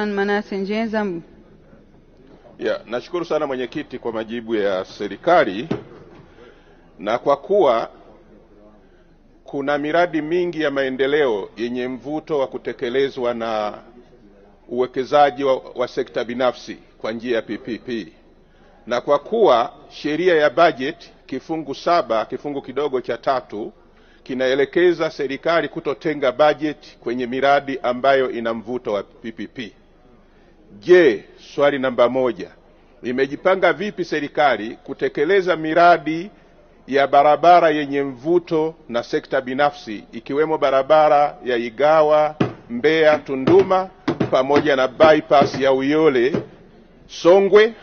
Suleiman Manase Njenza. Nashukuru sana mwenyekiti kwa majibu ya serikali, na kwa kuwa kuna miradi mingi ya maendeleo yenye mvuto wa kutekelezwa na uwekezaji wa sekta binafsi kwa njia ya PPP, na kwa kuwa sheria ya budget kifungu 7 kifungu kidogo cha 3 kinaelekeza serikali kutotenga budget kwenye miradi ambayo ina mvuto wa PPP. Je, swali namba 1, imejipanga vipi serikali kutekeleza miradi ya barabara yenye mvuto na sekta binafsi ikiwemo barabara ya Igawa, Mbeya, Tunduma pamoja na bypass ya Uyole, Songwe?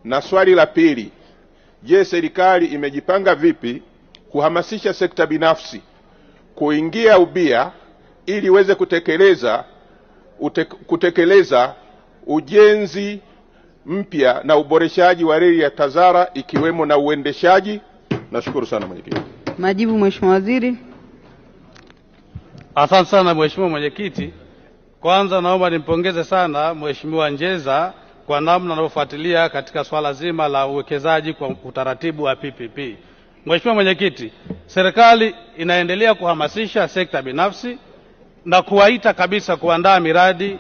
Na swali la pili, je, serikali imejipanga vipi kuhamasisha sekta binafsi kuingia ubia ili iweze kutekeleza ujenzi mpya na uboreshaji wa reli ya Tazara ikiwemo na uendeshaji? Nashukuru sana mwenyekiti. Majibu Mheshimiwa Waziri. Asante sana Mheshimiwa Mwenyekiti. Kwanza naomba nimpongeze sana Mheshimiwa Njenza kwa namna anavyofuatilia katika swala zima la uwekezaji kwa utaratibu wa PPP. Mheshimiwa Mwenyekiti, serikali inaendelea kuhamasisha sekta binafsi na kuwaita kabisa kuandaa miradi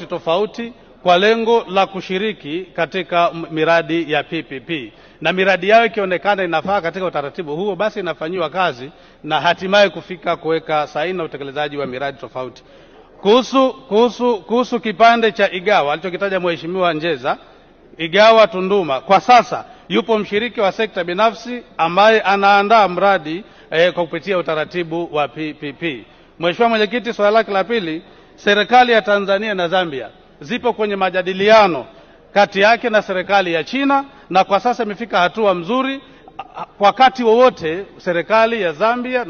tofauti kwa lengo la kushiriki katika miradi ya PPP, na miradi yao ikionekana inafaa katika utaratibu huo, basi inafanyiwa kazi na hatimaye kufika kuweka saini na utekelezaji wa miradi tofauti. Kuhusu kipande cha Igawa alichokitaja Mheshimiwa Njenza, Igawa Tunduma, kwa sasa yupo mshiriki wa sekta binafsi ambaye anaandaa mradi kwa kupitia utaratibu wa PPP. Mheshimiwa Mwenyekiti, swali lake la pili, serikali ya Tanzania na Zambia zipo kwenye majadiliano kati yake na serikali ya China, na kwa sasa imefika hatua mzuri. Wakati wowote serikali ya Zambia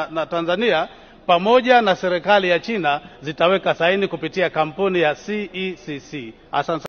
na Tanzania pamoja na serikali ya China zitaweka saini kupitia kampuni ya CECC. Asante.